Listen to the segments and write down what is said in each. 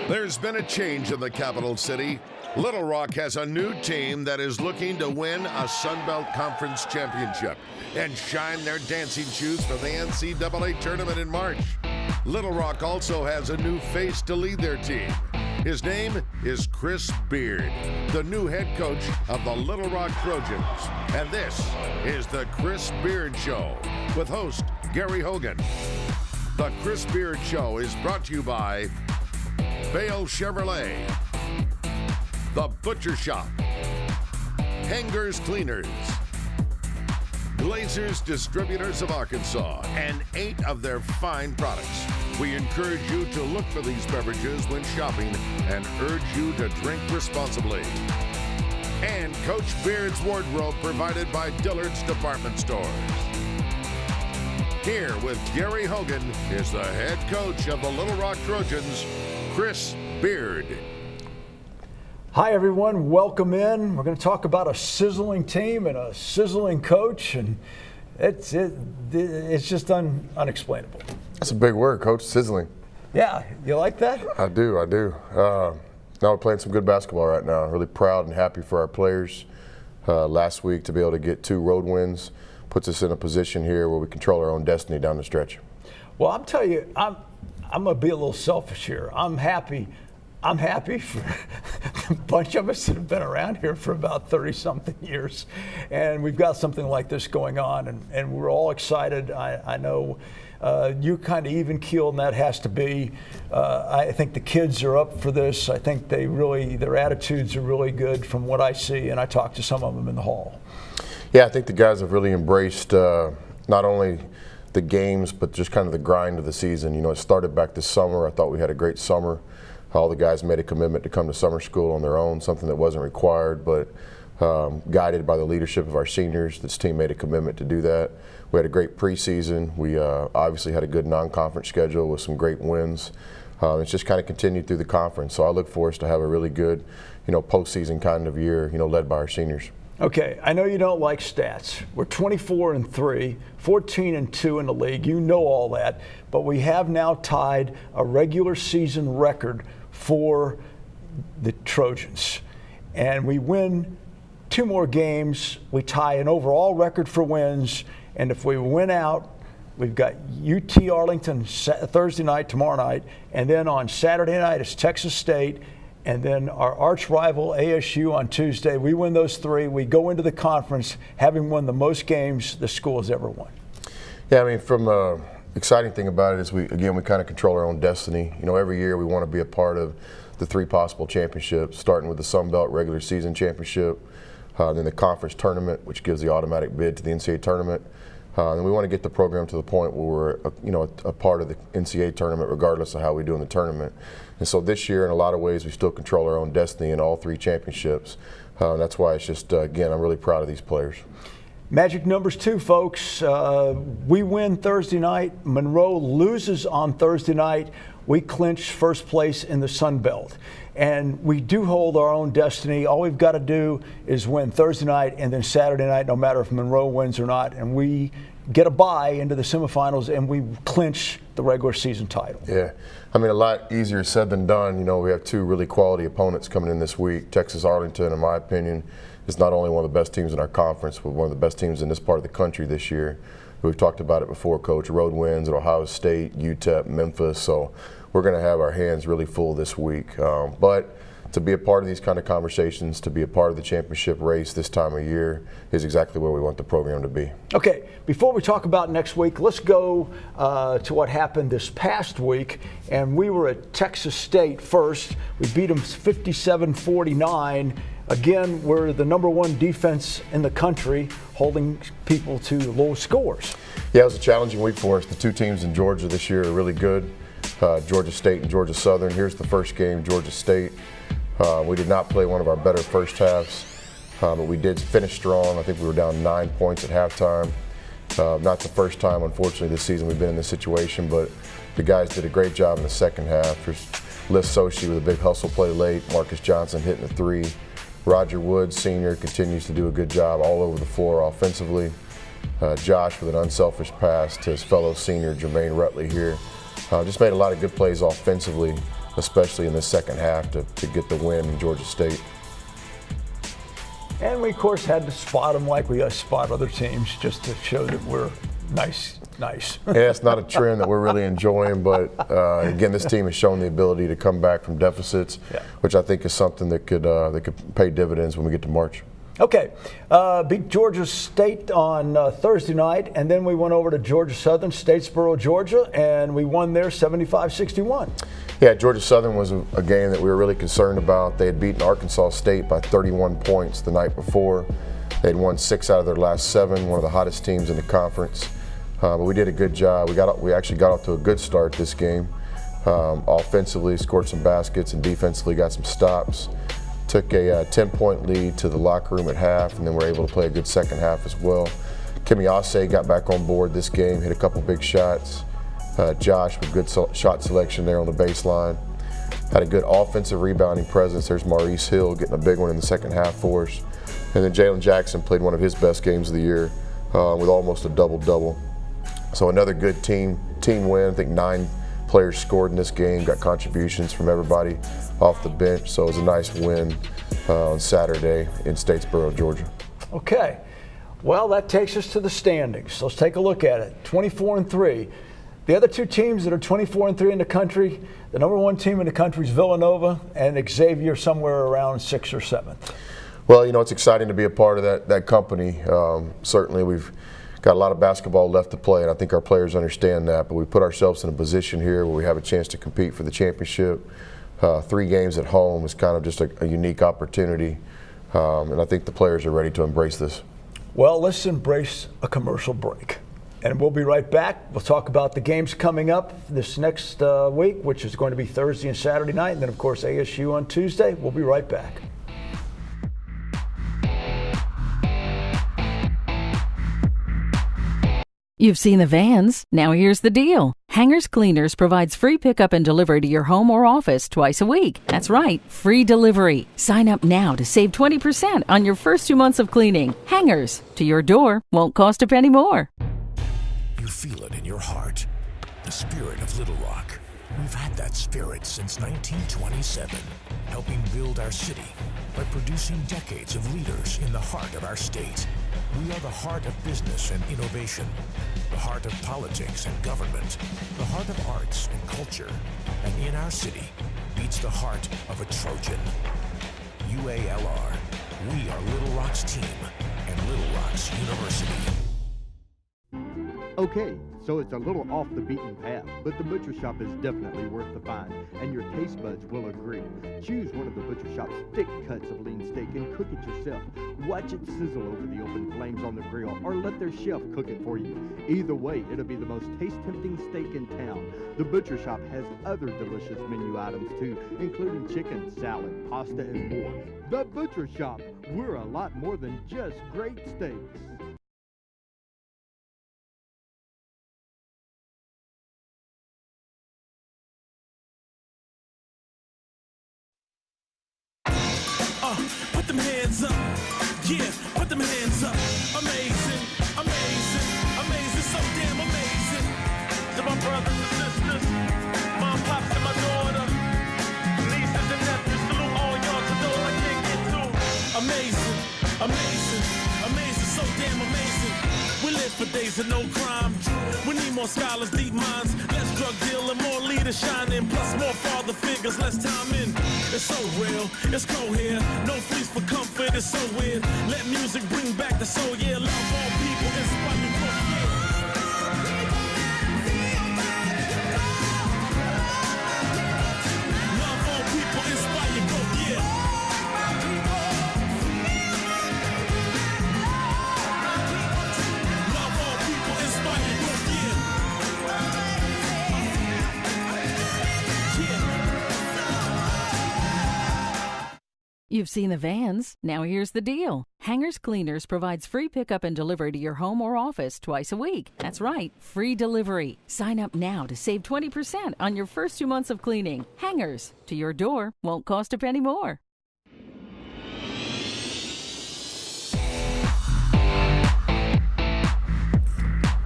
There's been a change in the capital city. Little Rock has a new team that is looking to win a Sun Belt Conference championship and shine their dancing shoes for the NCAA tournament in March. Little Rock also has a new face to lead their team. His name is Chris Beard, the new head coach of the Little Rock Trojans. And this is the Chris Beard Show with host Gary Hogan. The Chris Beard Show is brought to you by Bale Chevrolet, The Butcher Shop, Hangers Cleaners, Glazers Distributors of Arkansas, and 8 of their fine products. We encourage you to look for these beverages when shopping and urge you to drink responsibly. And Coach Beard's wardrobe provided by Dillard's Department Stores. Here with Gary Hogan is the head coach of the Little Rock Trojans, Chris Beard. Hi everyone, welcome in. We're going to talk about a sizzling team and a sizzling coach, and it's just unexplainable. That's a big word, Coach, sizzling. Yeah, you like that? I do. Now we're playing some good basketball right now. Really proud and happy for our players. Last week to be able to get 2 road wins puts us in a position here where we control our own destiny down the stretch. Well, I'm telling you, I'm going to be a little selfish here. I'm happy for a bunch of us that have been around here for about 30-something years, and we've got something like this going on, and we're all excited. I know you kind of even-keeled, and that has to be. I think the kids are up for this. I think their attitudes are really good from what I see, and I talked to some of them in the hall. Yeah, I think the guys have really embraced not only the games, but just kind of the grind of the season. You know, it started back this summer. I thought we had a great summer. All the guys made a commitment to come to summer school on their own, something that wasn't required, but guided by the leadership of our seniors, this team made a commitment to do that. We had a great preseason. We obviously had a good non-conference schedule with some great wins. It's just kind of continued through the conference. So I look for us to have a really good, postseason kind of year, led by our seniors. Okay, I know you don't like stats. We're 24-3, 14-2 in the league. You know all that, but we have now tied a regular season record for the Trojans. And we win 2 more games, we tie an overall record for wins, and if we win out, we've got UT Arlington Thursday night, tomorrow night, and then on Saturday night it's Texas State, and then our arch rival ASU on Tuesday. We win those 3. We go into the conference having won the most games the school has ever won. Yeah, I mean, from exciting thing about it is we kind of control our own destiny. Every year we want to be a part of the 3 possible championships, starting with the Sun Belt regular season championship, then the conference tournament, which gives the automatic bid to the NCAA tournament. And we want to get the program to the point where we're a part of the NCAA tournament regardless of how we do in the tournament. And so this year, in a lot of ways, we still control our own destiny in all 3 championships. And that's why it's just, again, I'm really proud of these players. Magic numbers 2, folks. We win Thursday night. Monroe loses on Thursday night. We clinch first place in the Sun Belt. And we do hold our own destiny. All we've got to do is win Thursday night and then Saturday night, no matter if Monroe wins or not. And we get a bye into the semifinals and we clinch the regular season title. Yeah, I mean, a lot easier said than done. We have 2 really quality opponents coming in this week. Texas Arlington, in my opinion, is not only one of the best teams in our conference, but one of the best teams in this part of the country this year. We've talked about it before, Coach. Road wins at Ohio State, UTEP, Memphis. So we're going to have our hands really full this week. But to be a part of these kind of conversations, to be a part of the championship race this time of year is exactly where we want the program to be. Okay, before we talk about next week, let's go to what happened this past week. And we were at Texas State first. We beat them 57-49. Again, we're the #1 defense in the country, holding people to low scores. Yeah, it was a challenging week for us. The 2 teams in Georgia this year are really good, Georgia State and Georgia Southern. Here's the first game, Georgia State. We did not play one of our better first halves, but we did finish strong. I think we were down 9 points at halftime. Not the first time, unfortunately, this season we've been in this situation, but the guys did a great job in the second half. There's Liz Sochi with a big hustle play late, Marcus Johnson hitting a 3. Roger Woods, senior, continues to do a good job all over the floor offensively. Josh with an unselfish pass to his fellow senior Jermaine Rutley here. Just made a lot of good plays offensively especially in the second half, to get the win in Georgia State. And we, of course, had to spot them like we spot other teams just to show that we're nice. Yeah, it's not a trend that we're really enjoying, but again, this team has shown the ability to come back from deficits, which I think is something that could pay dividends when we get to March. Okay, beat Georgia State on Thursday night, and then we went over to Georgia Southern, Statesboro, Georgia, and we won there 75-61. Yeah, Georgia Southern was a game that we were really concerned about. They had beaten Arkansas State by 31 points the night before. They'd won 6 out of their last 7, one of the hottest teams in the conference. But we did a good job. We actually got off to a good start this game. Offensively, scored some baskets, and defensively got some stops. Took a 10-point lead to the locker room at half, and then were able to play a good second half as well. Kimi Ase got back on board this game, hit a couple big shots. Josh with good shot selection there on the baseline. Had a good offensive rebounding presence. There's Maurice Hill getting a big one in the second half for us. And then Jalen Jackson played one of his best games of the year with almost a double-double. So another good team win. I think 9 players scored in this game, got contributions from everybody off the bench. So it was a nice win on Saturday in Statesboro, Georgia. Okay, well, that takes us to the standings. Let's take a look at it. 24-3. The other 2 teams that are 24-3 in the country, the number 1 team in the country is Villanova, and Xavier somewhere around 6th or 7th. Well, you know, it's exciting to be a part of that company. Certainly we've got a lot of basketball left to play, and I think our players understand that, but we put ourselves in a position here where we have a chance to compete for the championship. 3 games at home is kind of just a unique opportunity, and I think the players are ready to embrace this. Well, let's embrace a commercial break, and we'll be right back. We'll talk about the games coming up this next week, which is going to be Thursday and Saturday night, and then, of course, ASU on Tuesday. We'll be right back. You've seen the vans. Now here's the deal. Hangers Cleaners provides free pickup and delivery to your home or office twice a week. That's right, free delivery. Sign up now to save 20% on your first 2 months of cleaning. Hangers, to your door, won't cost a penny more. You feel it in your heart. The spirit of Little Rock. We've had that spirit since 1927, helping build our city by producing decades of leaders in the heart of our state. We are the heart of business and innovation, the heart of politics and government, the heart of arts and culture, and in our city beats the heart of a Trojan. UALR, we are Little Rock's team and Little Rock's University. Okay, so it's a little off the beaten path, but the Butcher Shop is definitely worth the find, and your taste buds will agree. Choose one of the Butcher Shop's thick cuts of lean steak and cook it yourself. Watch it sizzle over the open flames on the grill, or let their chef cook it for you. Either way, it'll be the most taste-tempting steak in town. The Butcher Shop has other delicious menu items too, including chicken, salad, pasta, and more. The Butcher Shop, we're a lot more than just great steaks. Put them hands up, yeah, put them hands up. Amazing, amazing, amazing, so damn amazing. To my brothers and sisters, mom, pops, and my daughter, nieces and nephews, salute all y'all to those I can't get to. Amazing, amazing, amazing, so damn amazing. We live for days of no crime. We need more scholars, deep minds, less drug dealing, more leaders shining, plus more father figures, less time in. It's so real, it's cold here, no fleece for comfort, it's so weird. Let music bring back the soul, yeah, love all people, inspire me for love all people, inspire growth, yeah. Love all people, inspire growth, yeah. You've seen the vans. Now here's the deal. Hangers Cleaners provides free pickup and delivery to your home or office twice a week. That's right, free delivery. Sign up now to save 20% on your first 2 months of cleaning. Hangers, to your door, won't cost a penny more.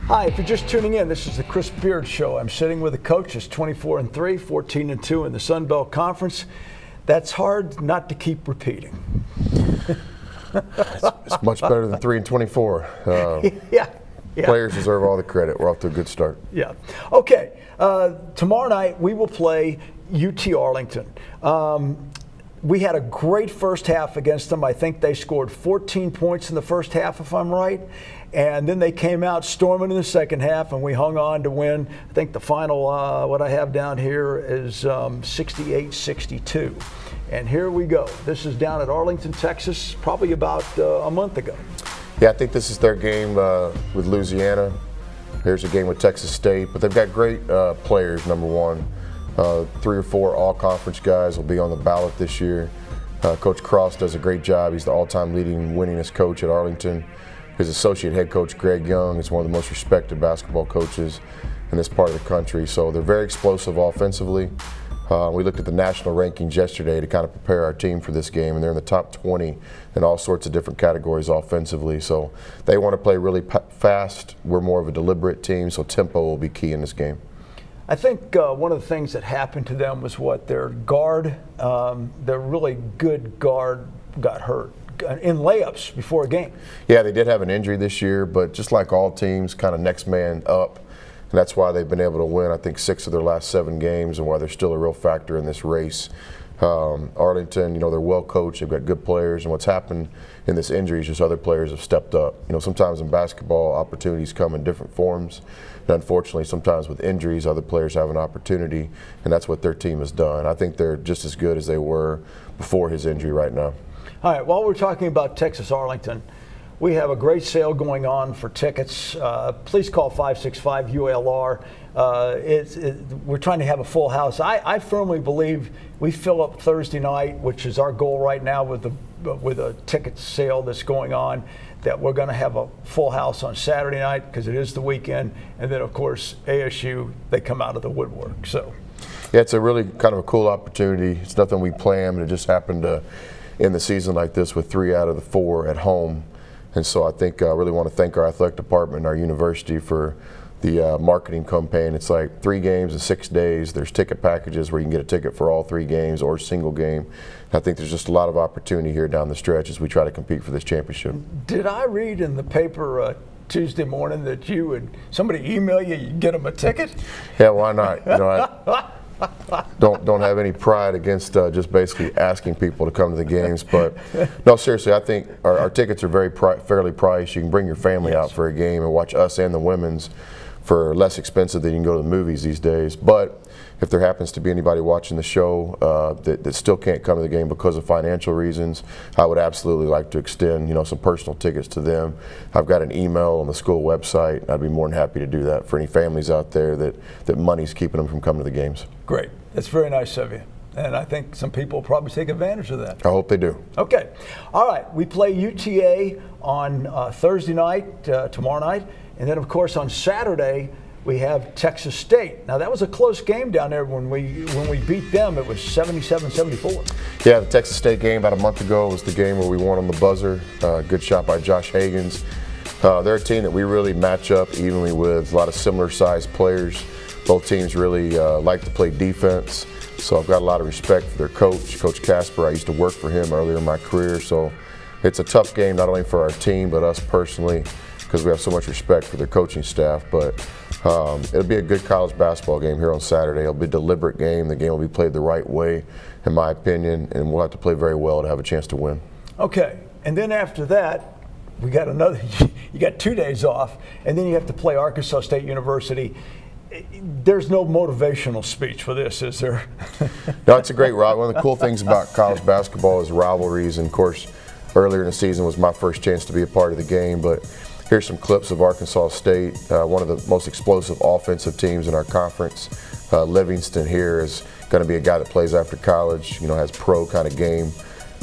Hi, if you're just tuning in, this is the Chris Beard Show. I'm sitting with the coaches, 24-3, 14-2 in the Sun Belt Conference. That's hard not to keep repeating. It's much better than 3-24. Yeah. Players deserve all the credit. We're off to a good start. Yeah. Okay. Tomorrow night we will play UT Arlington. We had a great first half against them. I think they scored 14 points in the first half, if I'm right. And then they came out storming in the second half, and we hung on to win. I think the final, what I have down here is 68-62. And here we go. This is down at Arlington, Texas, probably about a month ago. Yeah, I think this is their game with Louisiana. Here's a game with Texas State. But they've got great players, number one. 3 or 4 all-conference guys will be on the ballot this year. Coach Cross does a great job. He's the all-time leading winningest coach at Arlington. His associate head coach, Greg Young, is one of the most respected basketball coaches in this part of the country. So they're very explosive offensively. We looked at the national rankings yesterday to kind of prepare our team for this game, and they're in the top 20 in all sorts of different categories offensively. So they want to play really fast. We're more of a deliberate team, so tempo will be key in this game. I think one of the things that happened to them was their guard, their really good guard got hurt in layups before a game. Yeah, they did have an injury this year, but just like all teams, kind of next man up. And that's why they've been able to win, I think, 6 of their last 7 games, and why they're still a real factor in this race. Arlington, they're well coached, they've got good players, and what's happened in this injury is just other players have stepped up. Sometimes in basketball, opportunities come in different forms. And unfortunately, sometimes with injuries, other players have an opportunity, and that's what their team has done. I think they're just as good as they were before his injury right now. All right, while we're talking about Texas Arlington, we have a great sale going on for tickets. Please call 565-ULR. We're trying to have a full house. I firmly believe we fill up Thursday night, which is our goal right now with a ticket sale that's going on, that we're going to have a full house on Saturday night because it is the weekend. And then, of course, ASU, they come out of the woodwork. So, yeah, it's a really kind of a cool opportunity. It's nothing we planned, but it just happened to end the season like this with 3 out of the 4 at home. And so I think I really want to thank our athletic department and our university for the marketing campaign. It's like 3 games in 6 days. There's ticket packages where you can get a ticket for all 3 games or a single game. And I think there's just a lot of opportunity here down the stretch as we try to compete for this championship. Did I read in the paper Tuesday morning that somebody email you get them a ticket? Yeah, why not? I don't have any pride against just basically asking people to come to the games, but no, seriously, I think our tickets are fairly priced. You can bring your family out for a game and watch us and the women's for less expensive than you can go to the movies these days. But if there happens to be anybody watching the show that still can't come to the game because of financial reasons, I would absolutely like to extend some personal tickets to them. I've got an email on the school website. I'd be more than happy to do that for any families out there that money's keeping them from coming to the games. Great. That's very nice of you. And I think some people will probably take advantage of that. I hope they do. Okay. All right. We play UTA on Thursday night, tomorrow night. And then, of course, on Saturday, we have Texas State. Now, that was a close game down there when we beat them. It was 77-74. Yeah, the Texas State game about a month ago was the game where we won on the buzzer. Good shot by Josh Hagans. They're a team that we really match up evenly with, a lot of similar-sized players. Both teams really like to play defense. So I've got a lot of respect for their coach, Coach Casper. I used to work for him earlier in my career. So it's a tough game, not only for our team, but us personally, because we have so much respect for their coaching staff. But it'll be a good college basketball game here on Saturday. It'll be a deliberate game. The game will be played the right way, in my opinion, and we'll have to play very well to have a chance to win. Okay, and then after that, we got you got 2 days off, and then you have to play Arkansas State University. There's no motivational speech for this, is there? No, it's a great rivalry. One of the cool things about college basketball is rivalries, and of course, earlier in the season was my first chance to be a part of the game, but here's some clips of Arkansas State, one of the most explosive offensive teams in our conference. Livingston here is going to be a guy that plays after college, has pro kind of game.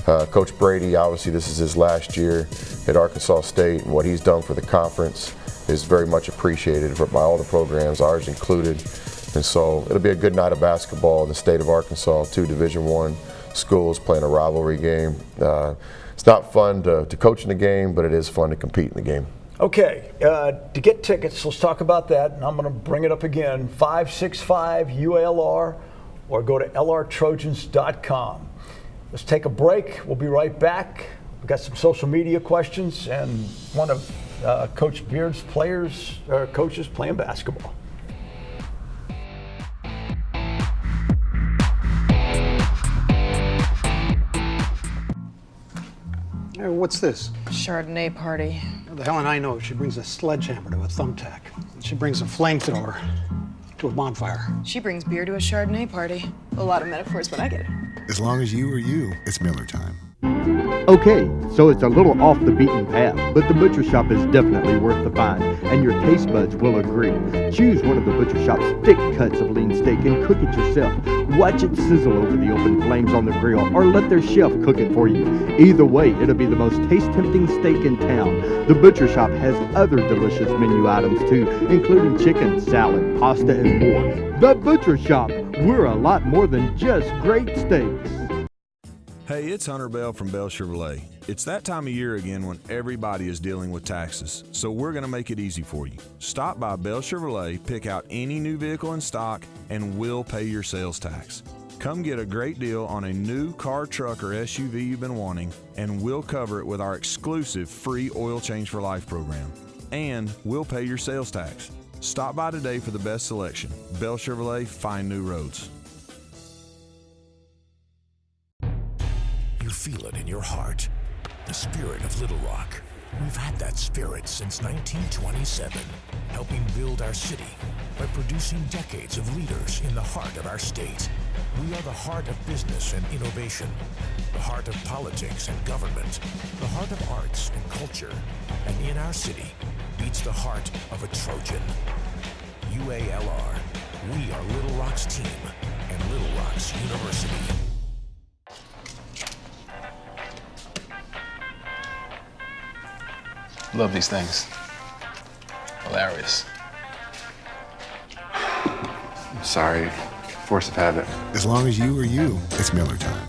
Coach Brady, obviously this is his last year at Arkansas State, and what he's done for the conference is very much appreciated by all the programs, ours included. And so it'll be a good night of basketball in the state of Arkansas, 2 Division I schools playing a rivalry game. It's not fun to coach in the game, but it is fun to compete in the game. Okay, to get tickets, let's talk about that, and I'm going to bring it up again, 565-UALR, or go to lrtrojans.com. Let's take a break. We'll be right back. We've got some social media questions and one of Coach Beard's coaches playing basketball. Hey, what's this? Chardonnay party. How the hell and I know she brings a sledgehammer to a thumbtack. She brings a flamethrower to a bonfire. She brings beer to a Chardonnay party. A lot of metaphors, but I get it. As long as you are you, it's Miller time. Okay, so it's a little off the beaten path, but the butcher shop is definitely worth the find, and your taste buds will agree. Choose one of the butcher shop's thick cuts of lean steak and cook it yourself. Watch it sizzle over the open flames on the grill, or let their chef cook it for you. Either way, it'll be the most taste-tempting steak in town. The butcher shop has other delicious menu items too, including chicken, salad, pasta, and more. The butcher shop, we're a lot more than just great steaks. Hey, it's Hunter Bell from Bell Chevrolet. It's that time of year again when everybody is dealing with taxes, so we're going to make it easy for you. Stop by Bell Chevrolet, pick out any new vehicle in stock, and we'll pay your sales tax. Come get a great deal on a new car, truck, or SUV you've been wanting, and we'll cover it with our exclusive free Oil Change for Life program. And we'll pay your sales tax. Stop by today for the best selection. Bell Chevrolet, find new roads. You feel it in your heart. The spirit of Little Rock. We've had that spirit since 1927, helping build our city by producing decades of leaders in the heart of our state. We are the heart of business and innovation, the heart of politics and government, the heart of arts and culture, and in our city beats the heart of a Trojan. UALR. We are Little Rock's team and Little Rock's University. Love these things. Hilarious. I'm sorry. Force of habit. As long as you are you, it's Miller time.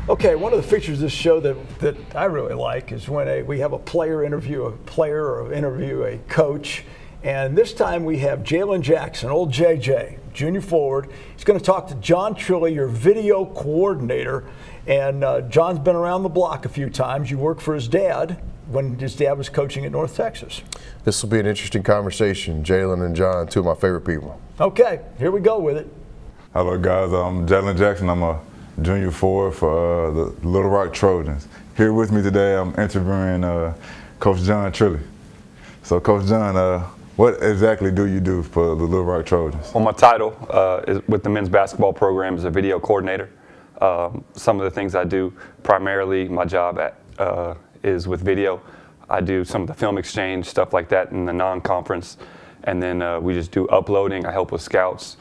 Okay, one of the features of this show that I really like is when we have a player interview a player or interview a coach. And this time we have Jalen Jackson, old JJ, junior forward. He's going to talk to John Trilley, your video coordinator. And John's been around the block a few times. You worked for his dad when his dad was coaching at North Texas. This will be an interesting conversation. Jalen and John, two of my favorite people. Okay, here we go with it. Hello guys, I'm Jalen Jackson. I'm a junior forward for the Little Rock Trojans. Here with me today, I'm interviewing Coach John Trilley. So Coach John, what exactly do you do for the Little Rock Trojans? Well, my title is with the men's basketball program is a video coordinator. Some of the things I do, primarily my job is with video. I do some of the film exchange, stuff like that in the non-conference. And then we just do uploading. I help with scouts,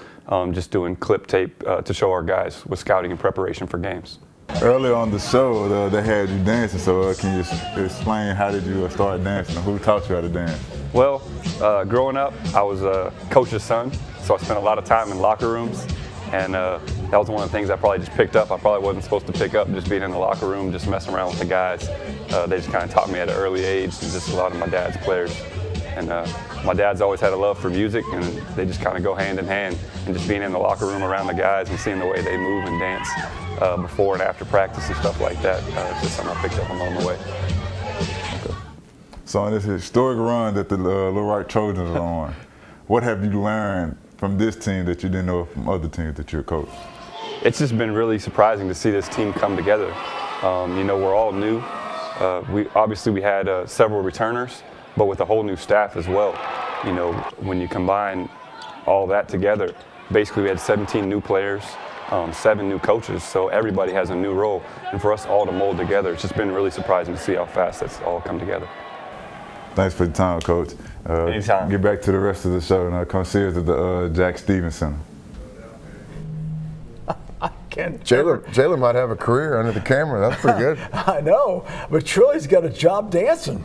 just doing clip tape to show our guys with scouting and preparation for games. Earlier on the show, they had you dancing, so can you explain how did you start dancing and who taught you how to dance? Well, growing up, I was a coach's son, so I spent a lot of time in locker rooms, and that was one of the things I probably just picked up. I probably wasn't supposed to pick up, just being in the locker room, just messing around with the guys. They just kind of taught me at an early age, and just a lot of my dad's players. And my dad's always had a love for music, and they just kind of go hand in hand. And just being in the locker room around the guys and seeing the way they move and dance before and after practice and stuff like that, it's just something I picked up along the way. Okay. So in this historic run that the Little Rock Trojans are on, what have you learned from this team that you didn't know from other teams that you're coached? It's just been really surprising to see this team come together. You know, we're all new. We had several returners, but with a whole new staff as well. You know, when you combine all that together, basically we had 17 new players, 7 new coaches, so everybody has a new role. And for us all to mold together, it's just been really surprising to see how fast that's all come together. Thanks for the time, Coach. Anytime. Get back to the rest of the show and come see us at the Jack Stevens Center. Jalen might have a career under the camera. That's pretty good. I know, but Trilley's got a job dancing.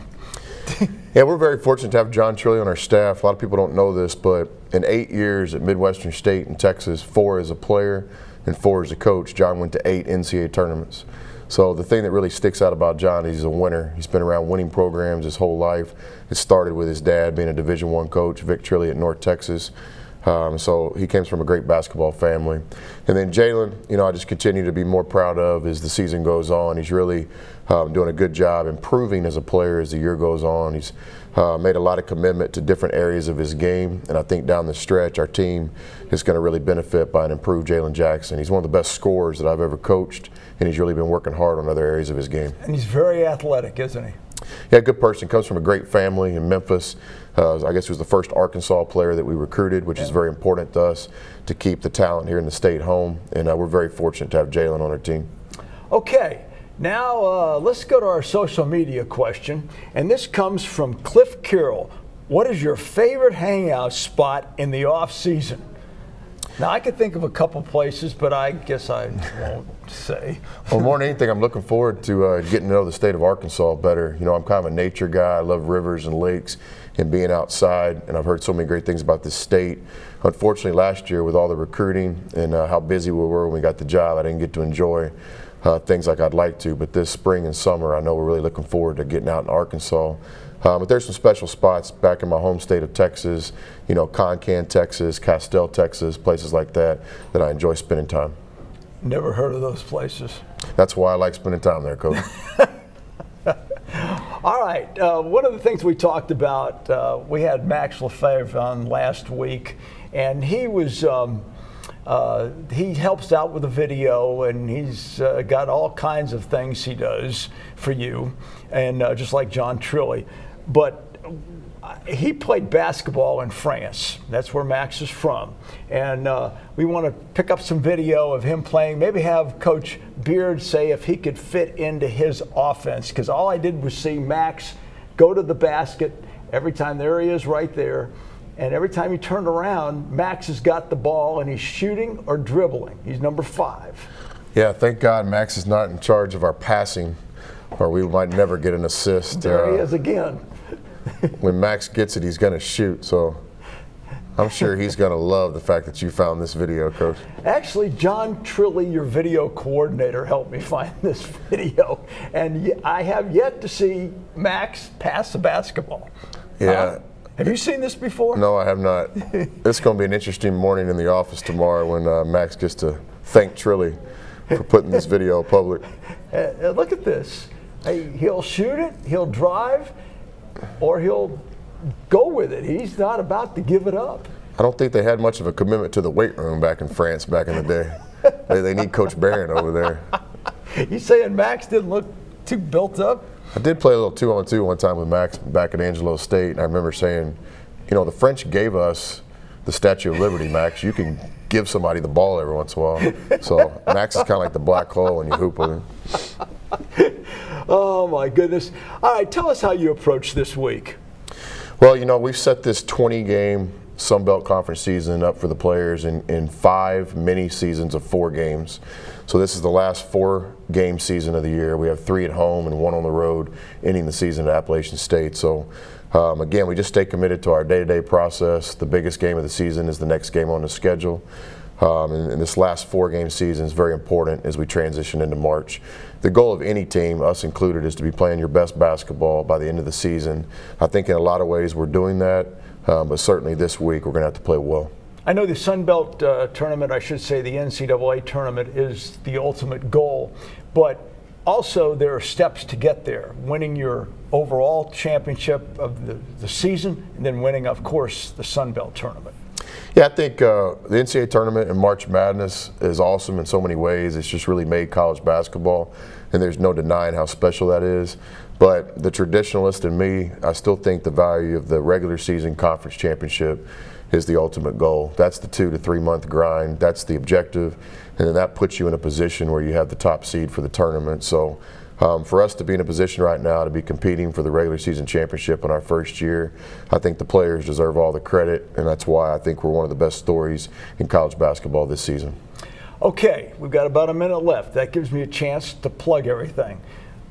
Yeah, we're very fortunate to have John Trilley on our staff. A lot of people don't know this, but in 8 years at Midwestern State in Texas, 4 as a player, and 4 as a coach. John went to 8 NCAA tournaments. So the thing that really sticks out about John is he's a winner. He's been around winning programs his whole life. It started with his dad being a Division I coach, Vic Trilly at North Texas. So he comes from a great basketball family. And then Jalen, I just continue to be more proud of as the season goes on. He's really doing a good job improving as a player as the year goes on. He's made a lot of commitment to different areas of his game, and I think down the stretch our team is going to really benefit by an improved Jalen Jackson. He's one of the best scorers that I've ever coached, and he's really been working hard on other areas of his game. And he's very athletic, isn't he? Yeah, good person. Comes from a great family in Memphis. I guess he was the first Arkansas player that we recruited, which is very important to us to keep the talent here in the state home, and we're very fortunate to have Jalen on our team. Okay. Now, let's go to our social media question, and this comes from Cliff Carroll. What is your favorite hangout spot in the off season? Now, I could think of a couple places, but I guess I won't say. Well, more than anything, I'm looking forward to getting to know the state of Arkansas better. I'm kind of a nature guy. I love rivers and lakes and being outside, and I've heard so many great things about this state. Unfortunately, last year with all the recruiting and how busy we were when we got the job, I didn't get to enjoy things like I'd like to, but this spring and summer, I know we're really looking forward to getting out in Arkansas. But there's some special spots back in my home state of Texas, Concan, Texas, Castell, Texas, places like that I enjoy spending time. Never heard of those places. That's why I like spending time there, Coach. All right, one of the things we talked about, we had Max Lefebvre on last week, and he was he helps out with a video, and he's got all kinds of things he does for you, and just like John Trilly. But he played basketball in France. That's where Max is from. And we want to pick up some video of him playing, maybe have Coach Beard say if he could fit into his offense, because all I did was see Max go to the basket every time. There he is right there. And every time he turned around, Max has got the ball, and he's shooting or dribbling. He's number 5. Yeah, thank God Max is not in charge of our passing, or we might never get an assist. There he is again. When Max gets it, he's going to shoot. So I'm sure he's going to love the fact that you found this video, Coach. Actually, John Trilly, your video coordinator, helped me find this video. And I have yet to see Max pass the basketball. Yeah. Have you seen this before? No, I have not. It's going to be an interesting morning in the office tomorrow when Max gets to thank Trilly for putting this video public. Look at this. He'll shoot it, he'll drive, or he'll go with it. He's not about to give it up. I don't think they had much of a commitment to the weight room back in France back in the day. They need Coach Barron over there. You saying Max didn't look too built up? I did play a little 2-on-2 one time with Max back at Angelo State, and I remember saying, the French gave us the Statue of Liberty, Max. You can give somebody the ball every once in a while. So Max is kind of like the black hole when you hoop with him. Oh, my goodness. All right, tell us how you approach this week. Well, we've set this 20-game Sun Belt Conference season up for the players in 5 mini seasons of 4 games. So this is the last 4-game season of the year. We have 3 at home and 1 on the road, ending the season at Appalachian State. So again, we just stay committed to our day-to-day process. The biggest game of the season is the next game on the schedule. And this last 4-game season is very important as we transition into March. The goal of any team, us included, is to be playing your best basketball by the end of the season. I think in a lot of ways we're doing that, but certainly this week we're going to have to play well. I know the Sun Belt tournament, I should say the NCAA tournament, is the ultimate goal, but also there are steps to get there. Winning your overall championship of the season, and then winning, of course, the Sun Belt tournament. Yeah, I think the NCAA tournament and March Madness is awesome in so many ways. It's just really made college basketball, and there's no denying how special that is. But the traditionalist in me, I still think the value of the regular season conference championship is the ultimate goal. That's the 2 to 3 month grind. That's the objective, and then that puts you in a position where you have the top seed for the tournament. So for us to be in a position right now to be competing for the regular season championship in our first year, I think the players deserve all the credit, and that's why I think we're one of the best stories in college basketball this season. Okay, we've got about a minute left. That gives me a chance to plug everything.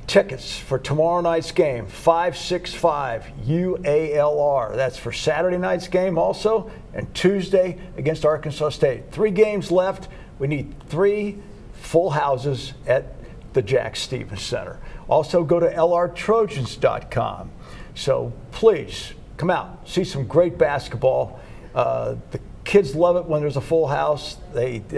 Tickets for tomorrow night's game, 565 UALR. That's for Saturday night's game also, and Tuesday against Arkansas State. 3 games left. We need 3 full houses at the Jack Stevens Center. Also, go to lrtrojans.com. So please come out, see some great basketball. The kids love it when there's a full house. It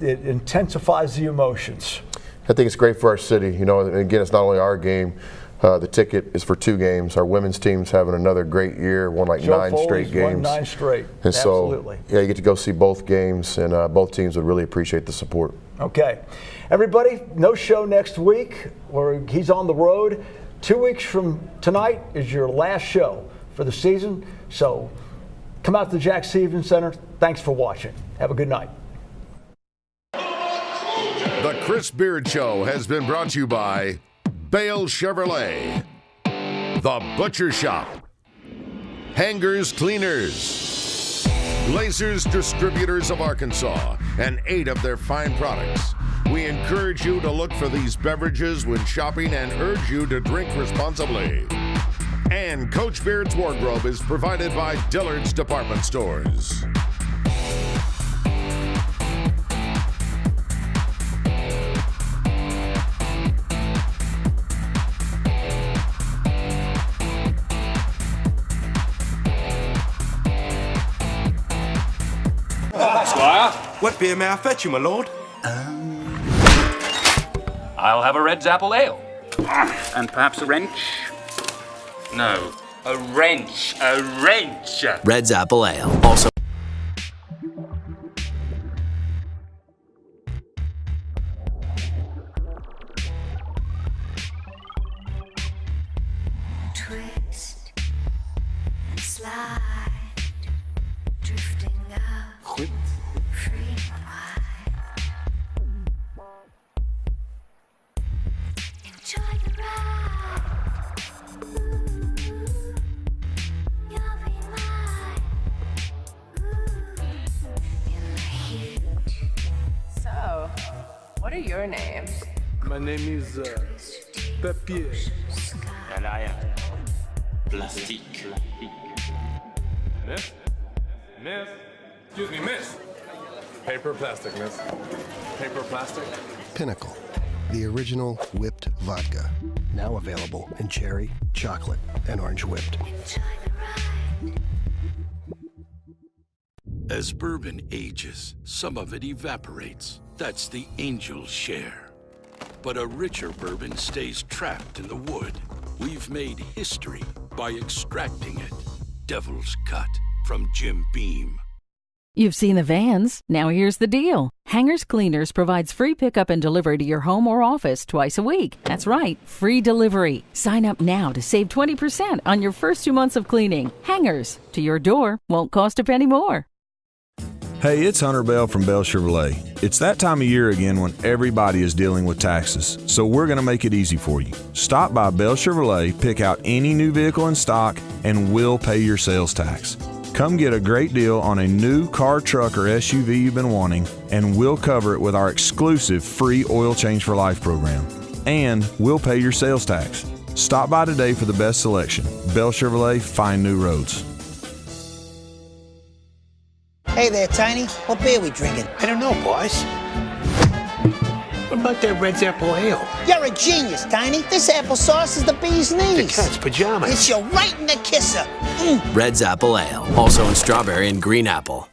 intensifies the emotions. I think it's great for our city. You know, again, it's not only our game. The ticket is for 2 games. Our women's team's having another great year, won like Joe 9 Foley's straight games. Won 9 straight. And Absolutely. So, yeah, you get to go see both games, and both teams would really appreciate the support. Okay. Everybody, no show next week. He's on the road. 2 weeks from tonight is your last show for the season. So come out to the Jack Stevens Center. Thanks for watching. Have a good night. The Chris Beard Show has been brought to you by Bale Chevrolet, The Butcher Shop, Hangers Cleaners, Glazers Distributors of Arkansas, and 8 of their fine products. We encourage you to look for these beverages when shopping and urge you to drink responsibly. And Coach Beard's wardrobe is provided by Dillard's Department Stores. Squire, what beer may I fetch you, my lord? I'll have a Red's Apple Ale. And perhaps a wrench? No, a wrench, a wrench. Red's Apple Ale, also. Twist and slide, drifting up, free and wide. Enjoy the ride. Ooh, you'll be mine. Ooh, in the heat. So, what are your names? My name is Papier. And I am Plastique. Miss? Miss? Excuse me, miss. Paper plastic, miss. Paper plastic. Pinnacle, the original whipped vodka. Now available in cherry, chocolate, and orange whipped. As bourbon ages, some of it evaporates. That's the Angel's share. But a richer bourbon stays trapped in the wood. We've made history by extracting it. Devil's Cut from Jim Beam. You've seen the vans. Now here's the deal. Hangers Cleaners provides free pickup and delivery to your home or office twice a week. That's right, free delivery. Sign up now to save 20% on your first 2 months of cleaning. Hangers, to your door, won't cost a penny more. Hey, it's Hunter Bell from Bell Chevrolet. It's that time of year again when everybody is dealing with taxes, so we're going to make it easy for you. Stop by Bell Chevrolet, pick out any new vehicle in stock, and we'll pay your sales tax. Come get a great deal on a new car, truck, or SUV you've been wanting, and we'll cover it with our exclusive free Oil Change for Life program. And we'll pay your sales tax. Stop by today for the best selection. Bell Chevrolet, find new roads. Hey there, Tiny. What beer we drinking? I don't know, boss. What about that Red's Apple Ale? You're a genius, Tiny. This applesauce is the bee's knees. The cat's pajamas. It's you right in the kisser. Red's Apple Ale, also in strawberry and green apple.